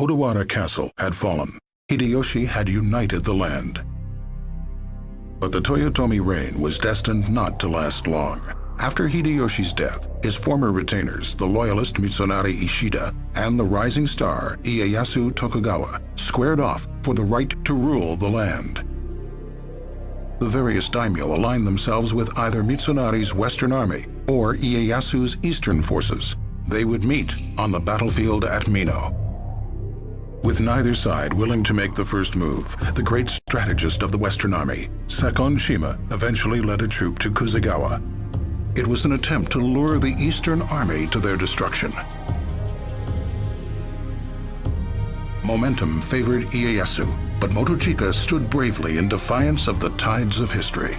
Odawara Castle had fallen. Hideyoshi had united the land. But the Toyotomi reign was destined not to last long. After Hideyoshi's death, his former retainers, the loyalist Mitsunari Ishida and the rising star Ieyasu Tokugawa, squared off for the right to rule the land. The various daimyo aligned themselves with either Mitsunari's Western Army or Ieyasu's Eastern forces. They would meet on the battlefield at Mino. With neither side willing to make the first move, the great strategist of the Western Army, Sakon Shima, eventually led a troop to Kuzegawa. It was an attempt to lure the Eastern Army to their destruction. Momentum favored Ieyasu, but Motochika stood bravely in defiance of the tides of history.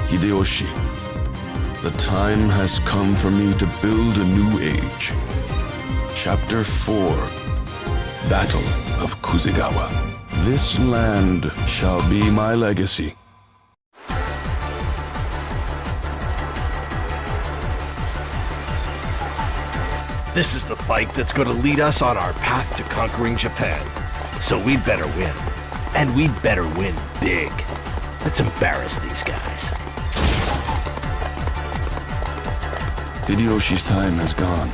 Hideyoshi, the time has come for me to build a new age. Chapter 4, Battle of Kuzegawa. This land shall be my legacy. This is the fight that's going to lead us on our path to conquering Japan. So we'd better win. And we'd better win big. Let's embarrass these guys. Hideyoshi's time has gone.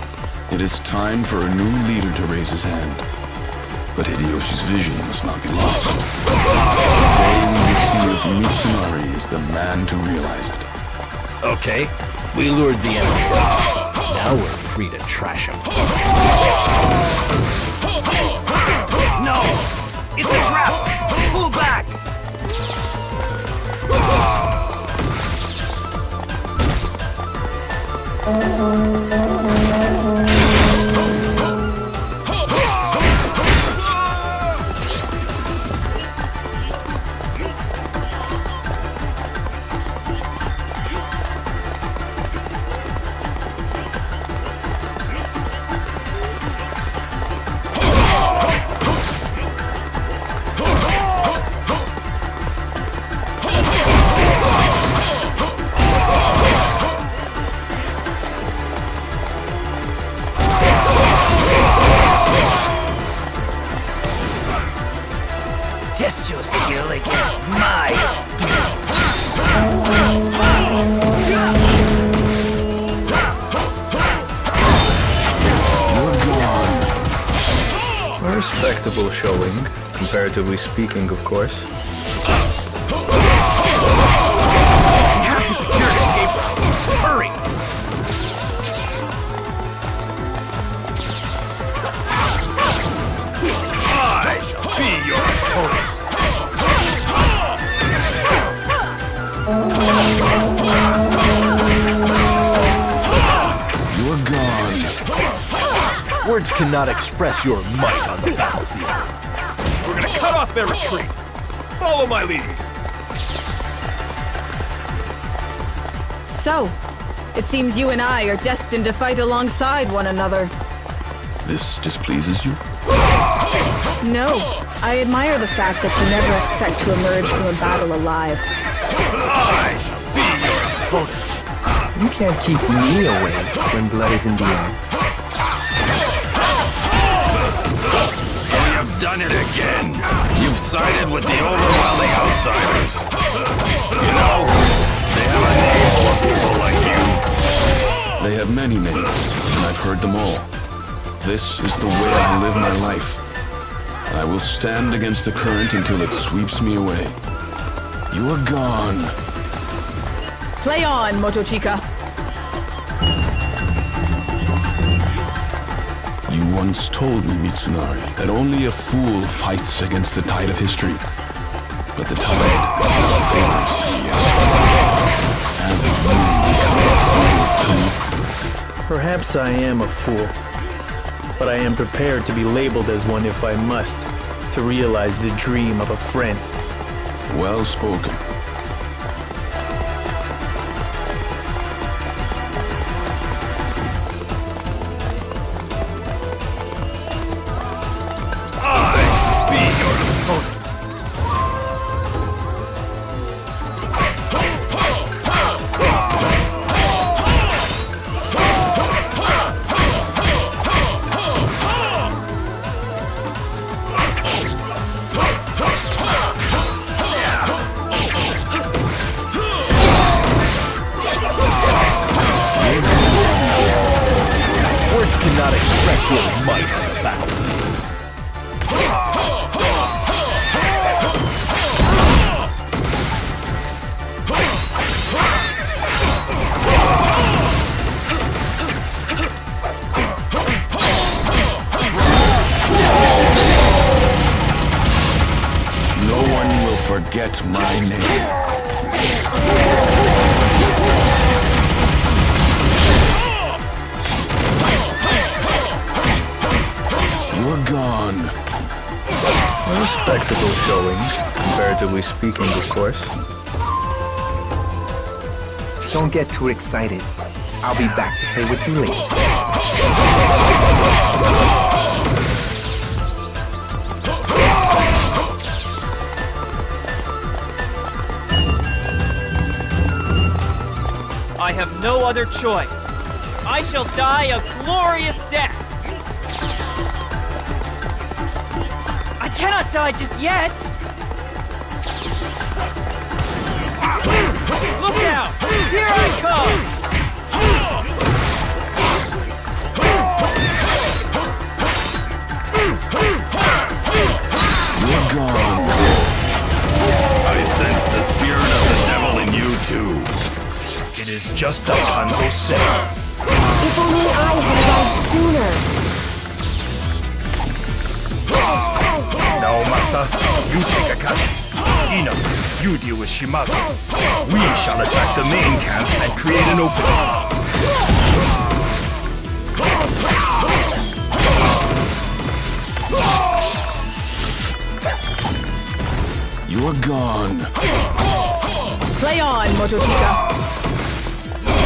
It is time for a new leader to raise his hand. But Hideyoshi's vision must not be lost. Today we will see if Mitsunari is the man to realize it. Okay, we lured the enemy. Now we're free to trash him. No! It's a trap! Pull back! Test your skill against my experience. You're gone. A respectable showing, comparatively speaking, of course. We have to secure an escape route. Hurry! I shall be your opponent. You're gone. Words cannot express your might on the battlefield. We're gonna cut off their retreat. Follow my lead. So, it seems you and I are destined to fight alongside one another. This displeases you? No, I admire the fact that you never expect to emerge from a battle alive. I shall be your opponent. You can't keep me away when blood is in the air. We have done it again. You've sided with the overwhelming outsiders. You know, they have a name for people like you. They have many names, and I've heard them all. This is the way I live my life. I will stand against the current until it sweeps me away. You are gone. Play on, Motochika. You once told me, Mitsunari, that only a fool fights against the tide of history. But the tide favors me. Have you become a fool too? Perhaps I am a fool, but I am prepared to be labeled as one if I must, to realize the dream of a friend. Well spoken. full might on the battlefield. No one will forget my name. You're gone. A respectable showing, comparatively speaking, of course. Don't get too excited. I'll be back to play with you later. I have no other choice. I shall die a glorious death. I cannot die just yet. Look out! Here I come! You're gone. I sense the spirit of the devil in you too. It is just as Hanzo said. If only I had arrived sooner. Now, Masa, you take Akashi. Ina, you deal with Shimazu. We shall attack the main camp and create an opening. You're gone. Play on, Motochika.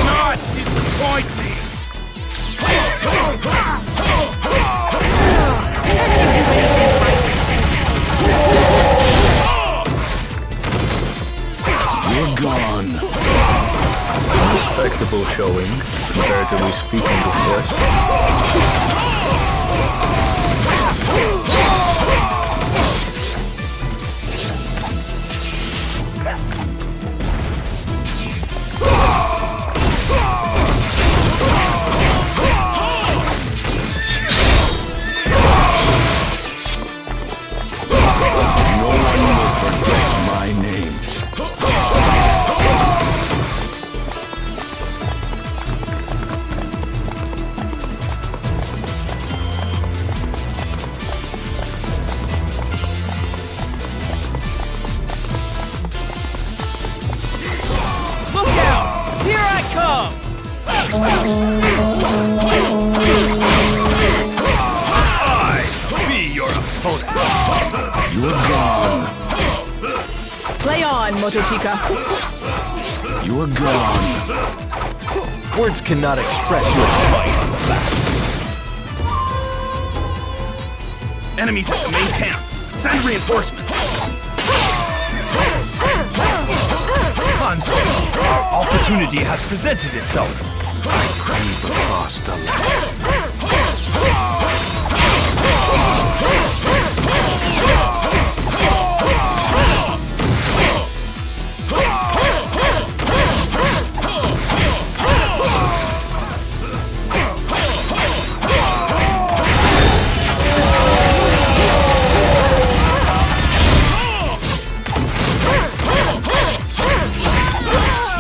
Not disappoint me! You're gone. A respectable showing, comparatively speaking, of course. No one will forget my name. Look out! Here I come! I be your opponent. You're gone. Play on, Motochika. You're gone. Words cannot express your might on the battlefield. Enemies at the main camp. Send reinforcements. Hanzo, our opportunity has presented itself. I crave across the land.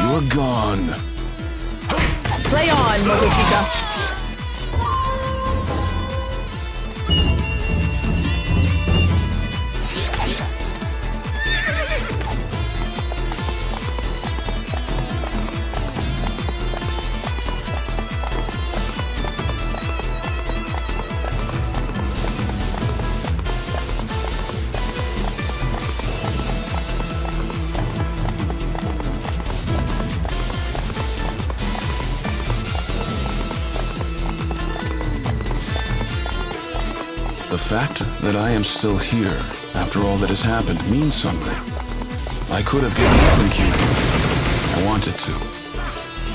You're gone. Play on, Motochika. The fact that I am still here after all that has happened means something. I could have given up in Kyushu. I wanted to.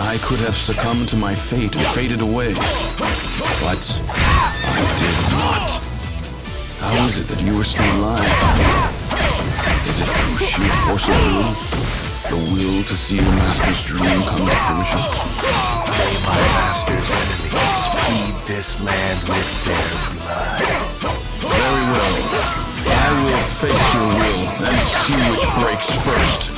I could have succumbed to my fate and faded away. But I did not. How is it that you are still alive? Is it through sheer force of will? The will to see your master's dream come to fruition? May my master's enemies plead this land with their blood. Very well. I will face your will and see which breaks first.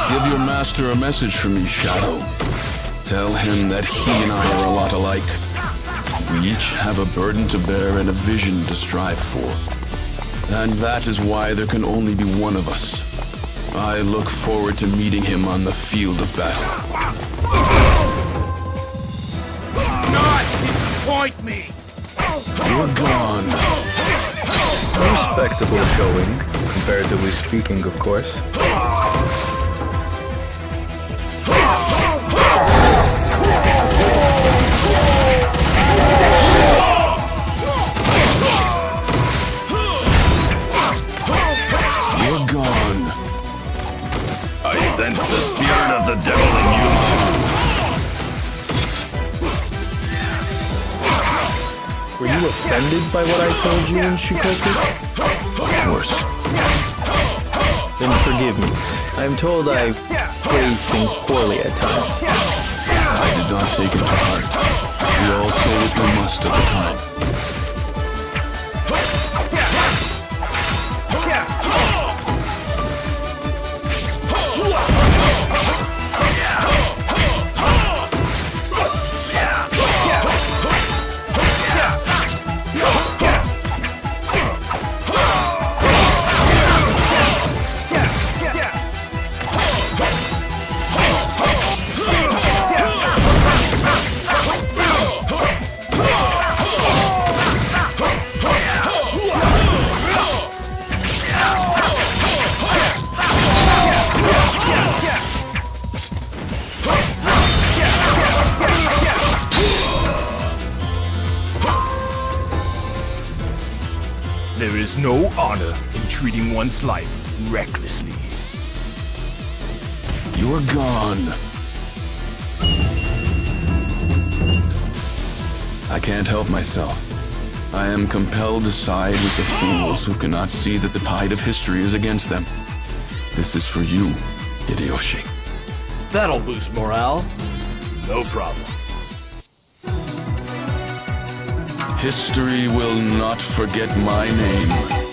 Give your master a message from me, Shadow. Tell him that he and I are a lot alike. We each have a burden to bear and a vision to strive for. And that is why there can only be one of us. I look forward to meeting him on the field of battle. Not disappoint me! You're gone. A respectable showing, comparatively speaking, of course. You're gone. I sense the spirit of the devil in you. Were you offended by what I told you in Shikoku? Of course. Then forgive me. I am told I phrase things poorly at times. I did not take it to heart. We all say what we must at the time. There is no honor in treating one's life recklessly. You're gone. I can't help myself. I am compelled to side with the fools who cannot see that the tide of history is against them. This is for you, Hideyoshi. That'll boost morale. No problem. History will not forget my name.